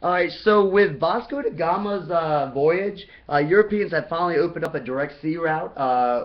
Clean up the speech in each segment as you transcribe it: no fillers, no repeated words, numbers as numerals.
Alright, so with Vasco da Gama's voyage, Europeans had finally opened up a direct sea route,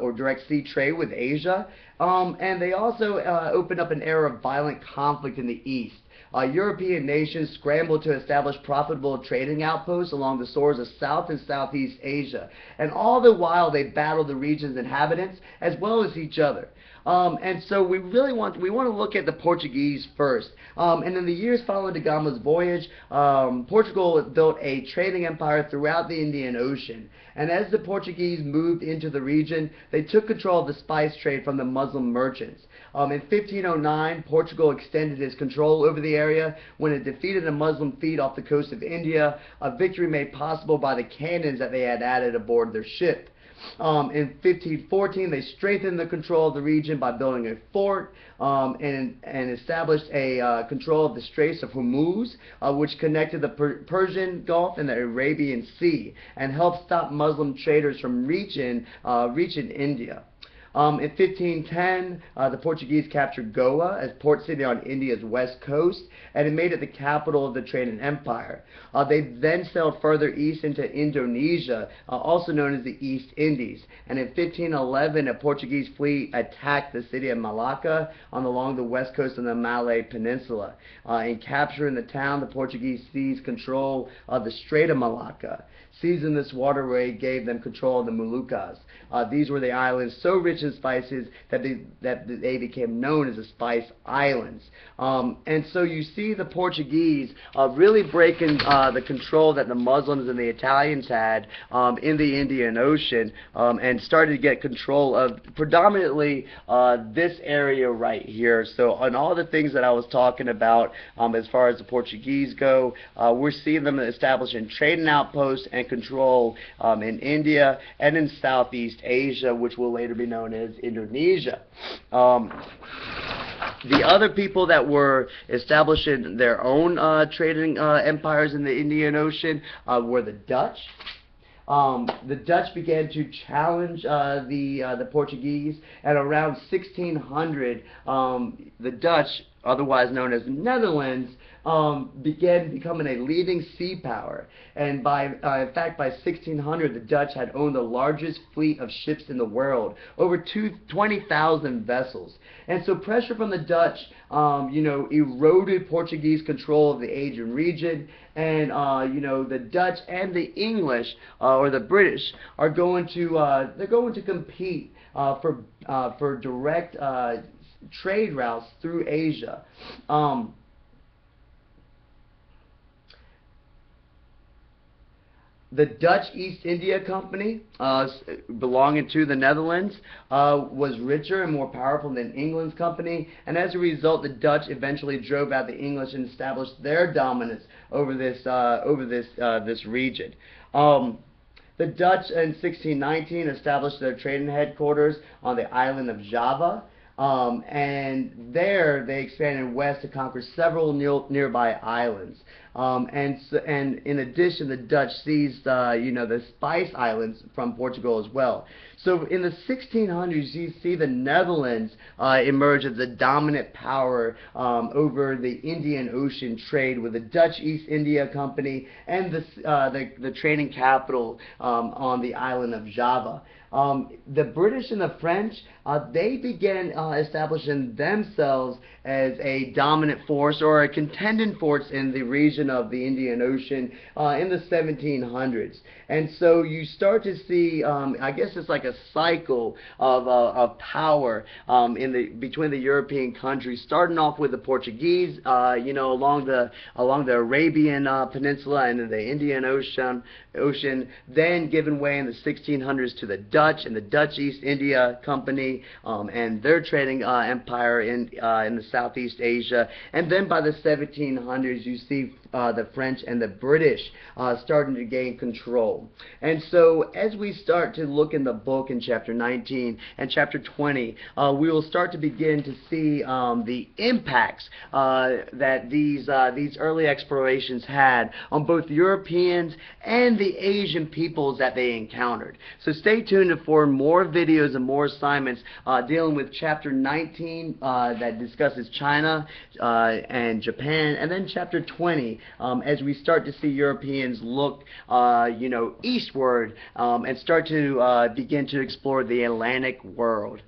or direct sea trade with Asia, and they also opened up an era of violent conflict in the east. European nations scrambled to establish profitable trading outposts along the shores of South and Southeast Asia, and all the while they battled the region's inhabitants as well as each other. And so we want to look at the Portuguese first. And in the years following da Gama's voyage, Portugal built a trading empire throughout the Indian Ocean. And as the Portuguese moved into the region, they took control of the spice trade from the Muslim merchants. In 1509, Portugal extended its control over the area when it defeated a Muslim fleet off the coast of India, a victory made possible by the cannons that they had added aboard their ship. In 1514, they strengthened the control of the region by building a fort and established a control of the Straits of Hormuz, which connected the Persian Gulf and the Arabian Sea, and helped stop Muslim traders from reaching India. In 1510, the Portuguese captured Goa as port city on India's west coast, and it made it the capital of the trading empire. They then sailed further east into Indonesia, also known as the East Indies. And in 1511, a Portuguese fleet attacked the city of Malacca along the west coast of the Malay Peninsula. In capturing the town, the Portuguese seized control of the Strait of Malacca. Seizing this waterway gave them control of the Moluccas. These were the islands so rich in spices that they became known as the Spice Islands. And so you see the Portuguese really breaking the control that the Muslims and the Italians had in the Indian Ocean, and started to get control of predominantly this area right here. So on all the things that I was talking about as far as the Portuguese go, we're seeing them establishing trading outposts and control in India and in Southeast Asia, which will later be known as Indonesia. The other people that were establishing their own trading empires in the Indian Ocean were the Dutch. The Dutch began to challenge the Portuguese. At around 1600, the Dutch, otherwise known as Netherlands, began becoming a leading sea power. And in fact, by 1600, the Dutch had owned the largest fleet of ships in the world, over 20,000 vessels. And so pressure from the Dutch, eroded Portuguese control of the Asian region. And the Dutch and the English, or the British, are going to compete for direct trade routes through Asia. The Dutch East India Company, belonging to the Netherlands, was richer and more powerful than England's company, and as a result, the Dutch eventually drove out the English and established their dominance over this region. The Dutch in 1619 established their trading headquarters on the island of Java. And there they expanded west to conquer several nearby islands. And in addition, the Dutch seized, the Spice Islands from Portugal as well. So in the 1600s, you see the Netherlands emerge as the dominant power over the Indian Ocean trade, with the Dutch East India Company and the trading capital on the island of Java. The British and the French, they began establishing themselves as a dominant force or a contending force in the region of the Indian Ocean in the 1700s. And so you start to see, I guess it's like a cycle of power between the European countries, starting off with the Portuguese, along the Arabian Peninsula and the Indian Ocean, then giving way in the 1600s to the Dutch and the Dutch East India Company and their trading empire in the Southeast Asia. And then by the 1700s, you see the French and the British starting to gain control. And so as we start to look in the book in chapter 19 and chapter 20, we will start to begin to see the impacts that these early explorations had on both Europeans and the Asian peoples that they encountered. So stay tuned for more videos and more assignments dealing with chapter 19 that discusses China and Japan, and then chapter 20 journey as we start to see Europeans look, eastward and start to begin to explore the Atlantic world.